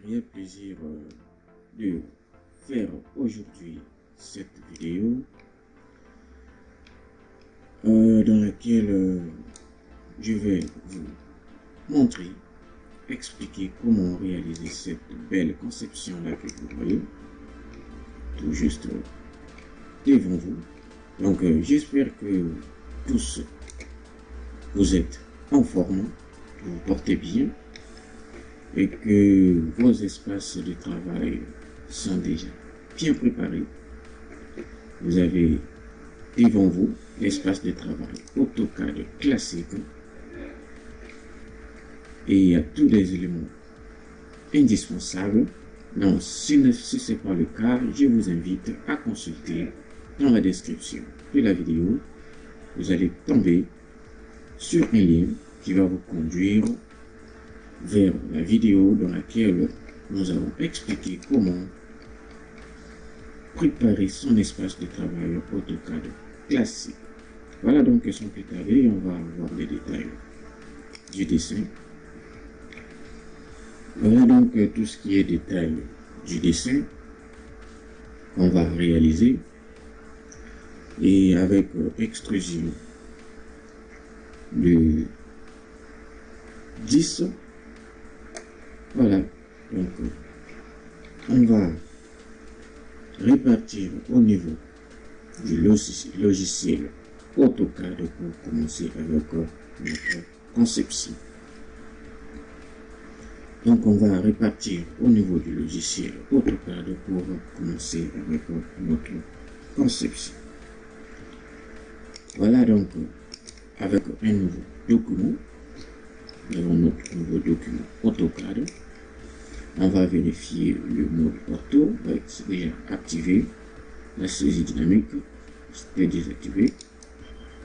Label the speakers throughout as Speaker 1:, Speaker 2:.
Speaker 1: réel plaisir de faire aujourd'hui cette vidéo dans laquelle je vais vous montrer, expliquer comment réaliser cette belle conception là que vous voyez tout juste devant vous. Donc j'espère que tous vous êtes en forme, que vous portez bien et que vos espaces de travail sont déjà bien préparés. Vous avez devant vous l'espace de travail AutoCAD classique et il y a tous les éléments indispensables. Donc si ce n'est pas le cas, je vous invite à consulter dans la description de la vidéo. Vous allez tomber sur un lien qui va vous conduire vers la vidéo dans laquelle nous allons expliquer comment préparer son espace de travail AutoCAD classique. Voilà donc sans plus tarder, on va voir les détails du dessin. Voilà donc tout ce qui est détail du dessin qu'on va réaliser et avec extrusion de 10. Voilà, donc on va répartir au niveau du logiciel AutoCAD pour commencer avec notre conception. Donc on va répartir au niveau du logiciel AutoCAD pour commencer avec notre conception. Voilà donc avec un nouveau document. Nous avons notre nouveau document AutoCAD. On va vérifier le mode ortho, c'est déjà activé. La saisie dynamique, c'était désactivé.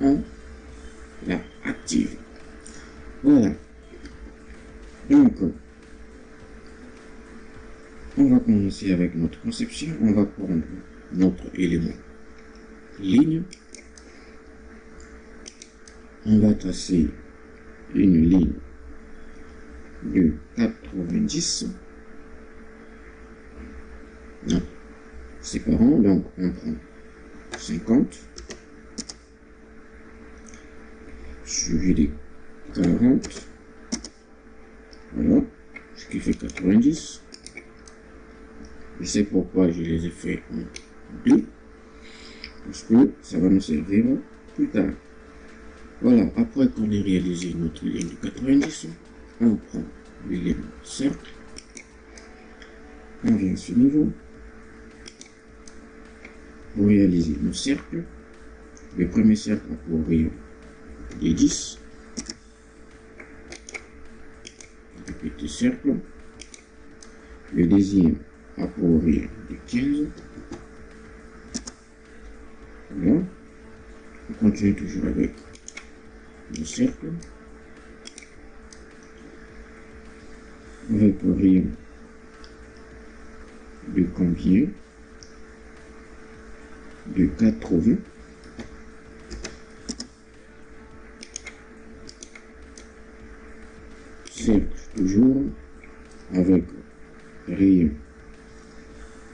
Speaker 1: On l'a activé. Voilà. Donc, on va commencer avec notre conception. On va prendre notre élément ligne. On va tracer une ligne de 90. Non, séparant, donc on prend 50 suivi de 40. Voilà, ce qui fait 90. Je sais pourquoi je les ai fait en 2, parce que ça va nous servir plus tard. Voilà, après qu'on ait réalisé notre ligne de 90, on prend l'élément cercle, on vient à ce niveau, pour réaliser nos cercles. Le premier cercle a pour rayon de 10, le petit cercle, le deuxième a pour rayon de 15, voilà, on continue toujours avec le cercle, avec le rayon de combien? De 80. Cercle toujours avec rayon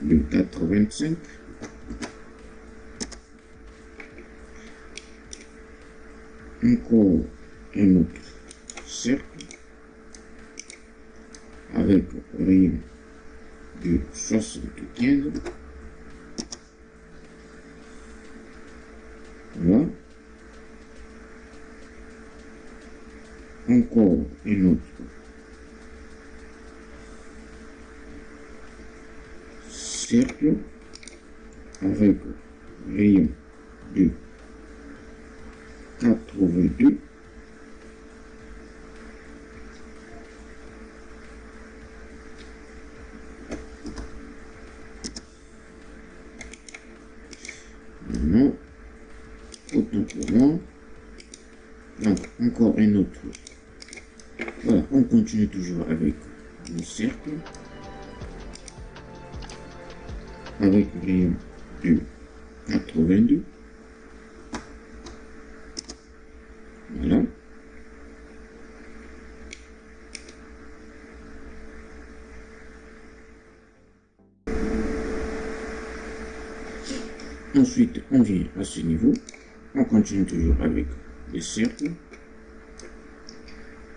Speaker 1: de 85. Encore un autre cercle avec rayon de 75. Voilà. Encore un autre cercle avec rayon de 82. Maintenant, autant pour moi. Donc, encore un autre. Voilà, on continue toujours avec le cercle. Avec rayon de 82. Voilà. Ensuite, on vient à ce niveau. On continue toujours avec les cercles.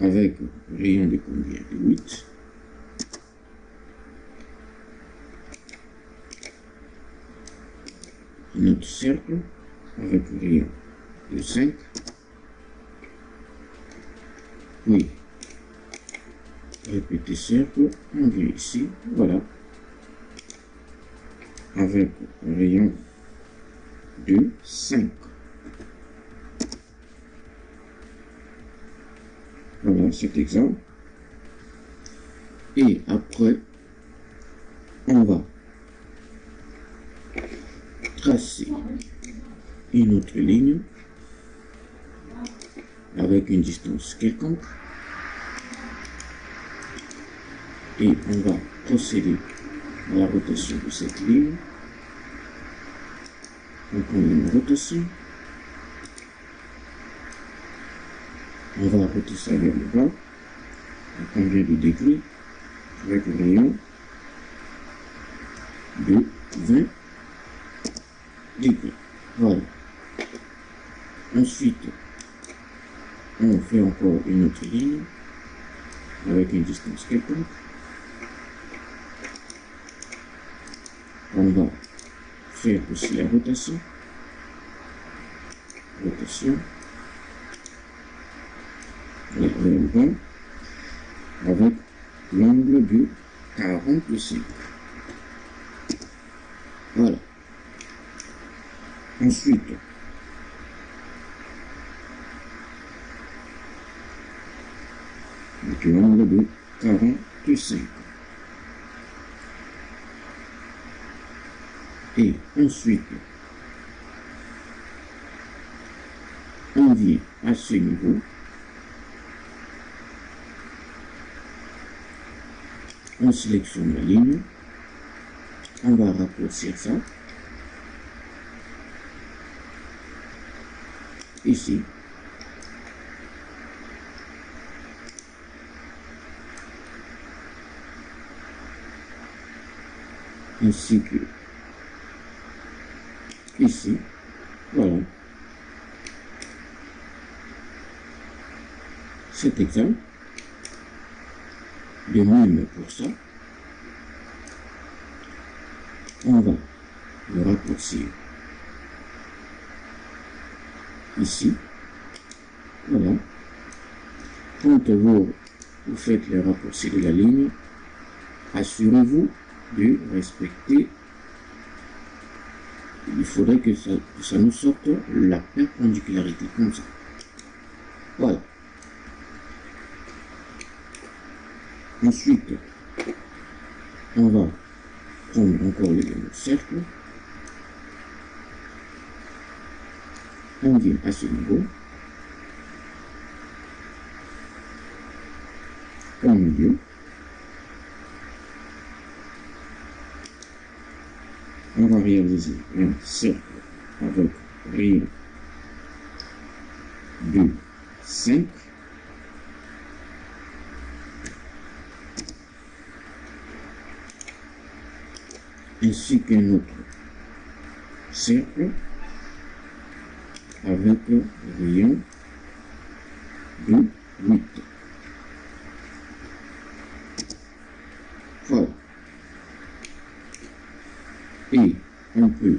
Speaker 1: Avec rayon de combien? De 8. Un autre cercle avec rayon de 5. Puis, répéter cercle, on vient ici, voilà, avec un rayon de 5. Voilà cet exemple. Et après, on va tracer une autre ligne avec une distance quelconque. Et on va procéder à la rotation de cette ligne. On prend une rotation. On va roter ça vers le bas. À combien de degrés? Avec un rayon de 20 degrés. Voilà. Ensuite, on fait encore une autre ligne avec une distance quelconque. On va faire aussi la rotation. Rotation. Vers le bas avec l'angle de 45. Voilà. Ensuite, avec l'angle de 45. Et ensuite, on vient à ce niveau. On sélectionne la ligne. On va raccourcir ça. Ici. Ainsi que ici. Voilà. Cet exemple. De même pour ça. On va le raccourcir ici. Voilà. Quand vous faites le raccourci de la ligne, assurez-vous de respecter. Il faudrait que ça nous sorte la perpendicularité comme ça. Voilà. Ensuite, on va prendre encore le cercle. On vient à ce niveau. Au milieu. On va réaliser un cercle avec rayon de 5. Ainsi qu'un autre cercle avec rayon de 8. Voilà. Et on peut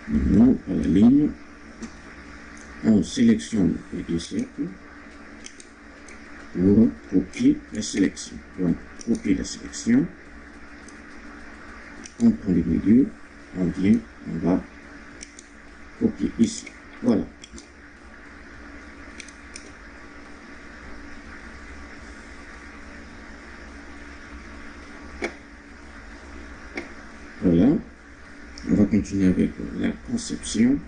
Speaker 1: maintenant à la ligne, on sélectionne les deux cercles pour copier la sélection. Donc, copier la sélection. On prend le milieu, on vient, on va copier ici. Voilà. Voilà. On va continuer avec la conception.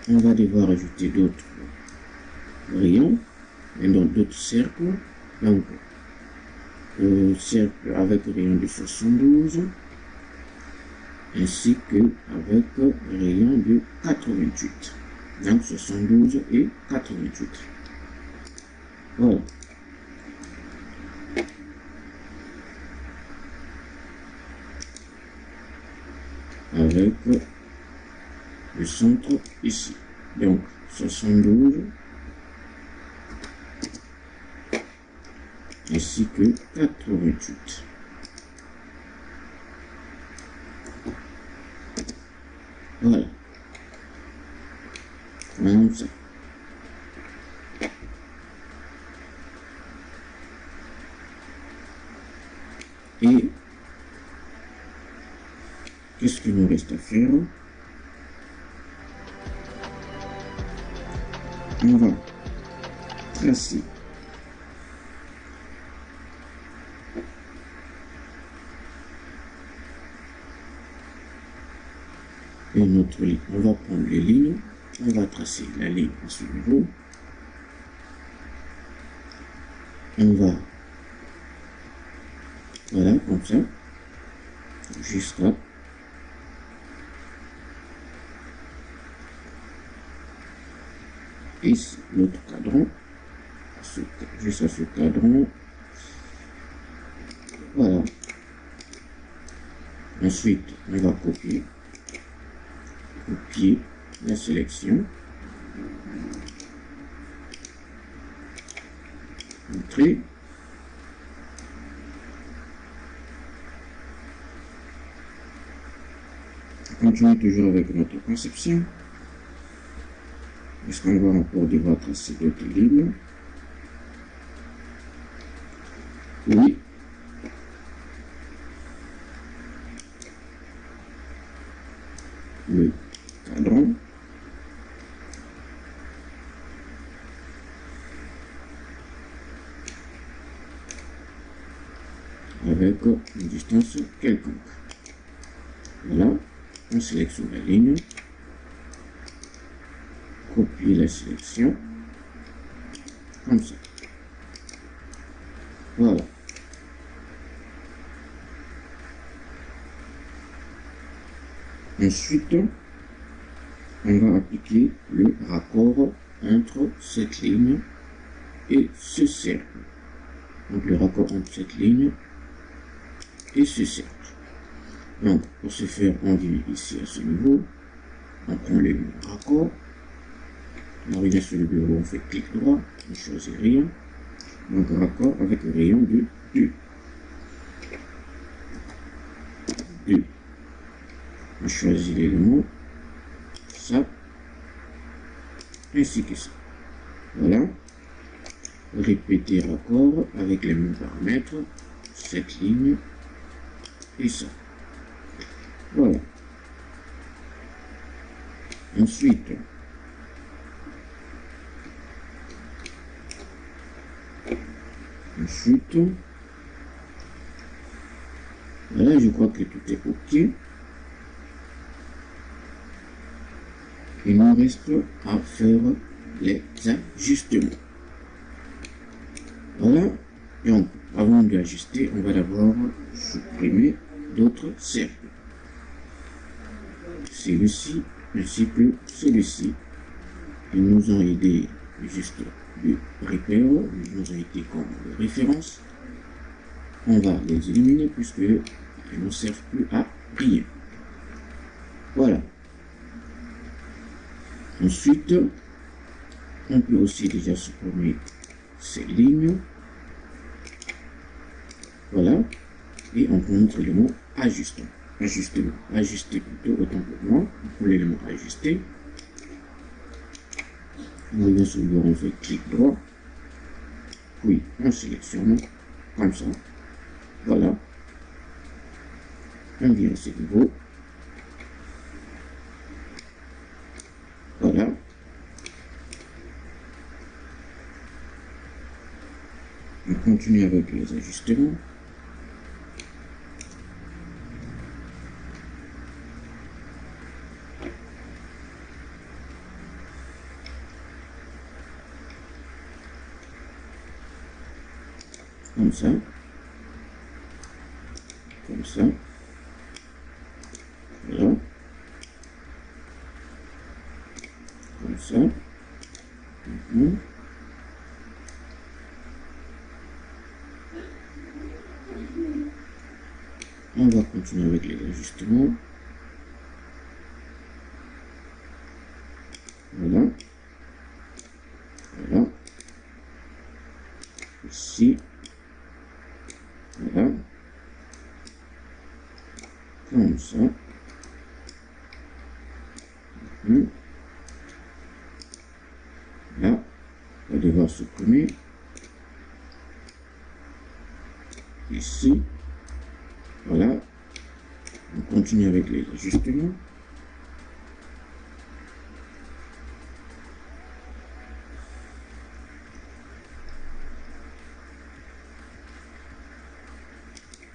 Speaker 1: On va devoir ajouter d'autres rayons et donc d'autres cercles. Donc, cercle avec rayon de 72 ainsi que avec rayon de 88. Donc 72 et 88. Voilà. centre ici. Donc 72 ainsi que 88. Voilà. Comme ça. Et qu'est-ce qu'il nous reste à faire? On va tracer une autre ligne. On va prendre les lignes, on va tracer la ligne à ce niveau. On va, voilà, comme ça, jusqu'à ici, l'autre cadran, jusqu'à ce cadran. Voilà. Ensuite, on va copier la sélection, entrer, on continue toujours avec notre conception. Est-ce qu'on va encore devoir tracer d'autres lignes? Oui. Le cadran. Avec une distance quelconque. Voilà. On sélectionne la ligne. Copier la sélection. Comme ça. Voilà. Ensuite, on va appliquer le raccord entre cette ligne et ce cercle. Donc le raccord entre cette ligne et ce cercle. Donc pour ce faire, on vient ici à ce niveau, on prend le raccord, on revient sur le bureau, on fait clic droit, on choisit rayon, donc raccord avec le rayon de 2. On choisit l'élément, ça, ainsi que ça. Voilà. Répéter raccord avec les mêmes paramètres, cette ligne et ça. Voilà. Ensuite, voilà, je crois que tout est OK. Il nous reste à faire les ajustements. Voilà. Donc, avant d'ajuster, on va d'abord supprimer d'autres cercles. Celui-ci ainsi que celui-ci. Ils nous ont aidé juste de repère, ils nous ont été comme référence. On va les éliminer puisqu'ils ne servent plus à rien. Voilà. Ensuite, on peut aussi déjà supprimer ces lignes. Voilà. Et on montre le mot ajustement. Ajuster plutôt, autant pour moi. Pour l'élément ajuster. On revient sur le bureau, on fait clic droit. Puis on sélectionne comme ça. Voilà. On vient à ce niveau. Voilà. On continue avec les ajustements. Comme ça. Comme ça. Voilà. Comme ça. Maintenant. On va continuer avec les ajustements. ici, voilà, comme ça. Là, on va devoir supprimer ici, voilà. On continue avec les ajustements.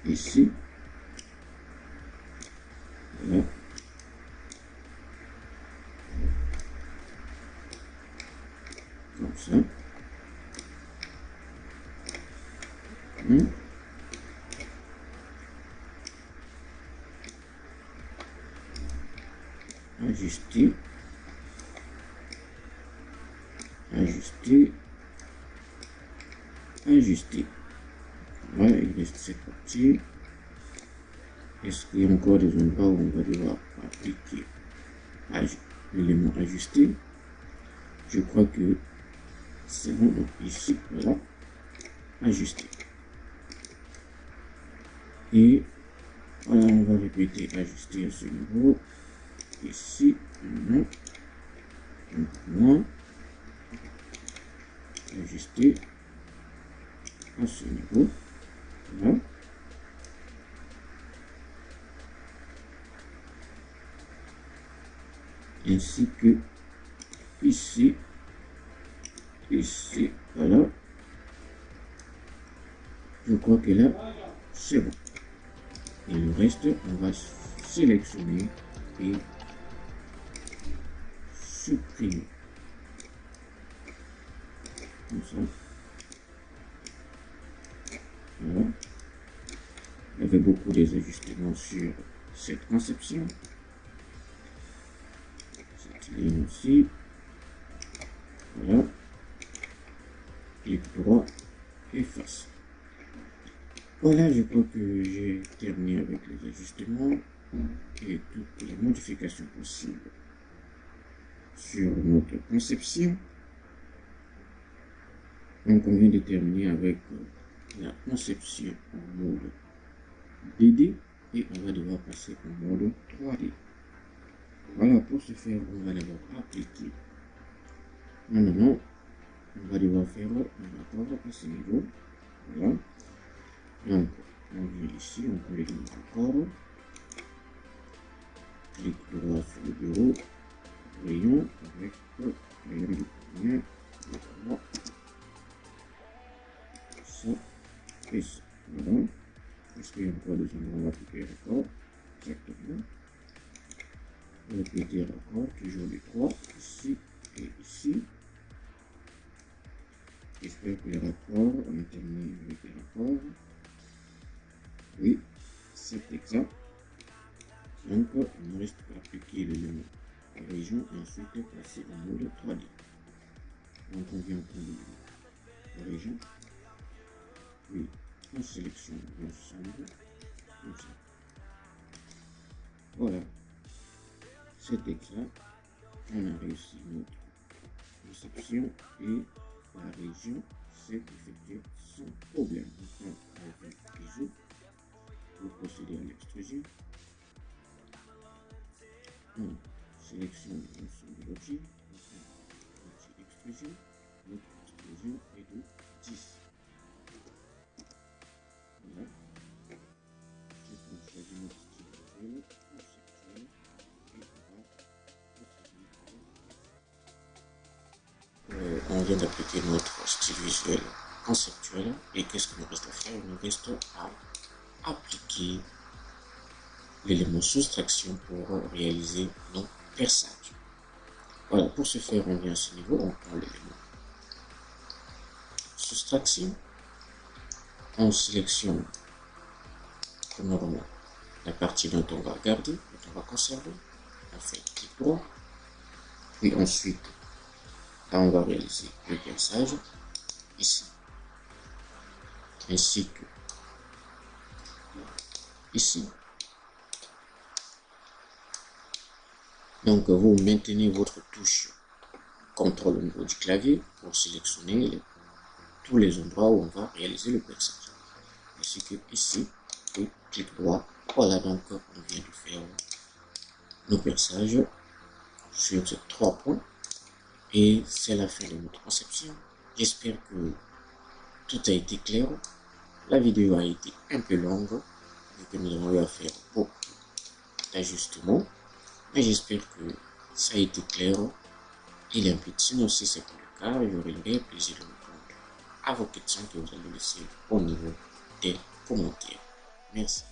Speaker 1: Ici, voilà. Comme ça. Ajuster, ajuster, ajuster. Voilà, il reste cette partie. Est-ce qu'il y a encore des endroits où on va devoir appliquer l'élément ajusté? Je crois que c'est bon. Donc ici, voilà, ajuster. Et voilà, on va répéter ajuster à ce niveau. Ici, maintenant, ajuster à ce niveau. Voilà. Ainsi que ici, ici, voilà. Je crois que là, c'est bon. Et le reste, on va sélectionner et supprimer. Comme ça. Voilà. Il y avait beaucoup d'ajustements sur cette conception. Cette ligne aussi. Voilà. Clic droit, efface. Voilà, je crois que j'ai terminé avec les ajustements et toutes les modifications possibles sur notre conception. Donc on vient de terminer avec la conception en mode 2D et on va devoir passer en mode 3D. Voilà, pour ce faire, on va d'abord appliquer. Maintenant, on va devoir faire un accord à ce niveau. Voilà. Donc, on vient ici, on peut les accords. Clic droit sur le bureau, rayon avec rayon de premier, le 3, ça et ça. Voilà. Est-ce qu'il y a encore des endroits où on va appliquer l'accord? Exactement. Répéter l'accord, toujours les 3, ici et ici. J'espère que les rapports, on a terminé avec les rapports. Oui, c'est exact. Donc, il ne reste qu'à appliquer l'élément région et ensuite passer en mode 3D. Donc, on vient prendre la région. Oui, on sélectionne l'ensemble. Comme ça. Voilà. C'est exact. On a réussi notre conception et la région s'est effectuée sans problème. Donc, on va ISO pour procéder à l'extrusion. On sélectionne l'ensemble de l'outil. L'outil extrusion. Notre extrusion est de 10. Voilà. Ensuite, on choisit notre style visuel, conceptuel, et on va procéder à on vient d'appliquer notre style visuel conceptuel. Et qu'est-ce qu'il nous reste à faire? Il nous reste à appliquer l'élément soustraction pour réaliser nos perçages. Voilà, pour ce faire, on vient à ce niveau, on prend l'élément soustraction, on sélectionne premièrement la partie dont on va garder, dont on va conserver, on fait clic droit, puis ensuite, là on va réaliser le perçage ici, ainsi que ici. Donc vous maintenez votre touche CTRL au niveau du clavier pour sélectionner tous les endroits où on va réaliser le perçage. Ainsi que ici, et clic droit. Voilà, donc on vient de faire nos perçages sur ces 3 points. Et c'est la fin de notre conception. J'espère que tout a été clair. La vidéo a été un peu longue, vu que nous avons eu à faire beaucoup d'ajustements. Mais j'espère que ça a été clair et limpide. Sinon, si c'est pas le cas, j'aurai le plaisir de répondre à vos questions que vous allez laisser au niveau des commentaires. Merci.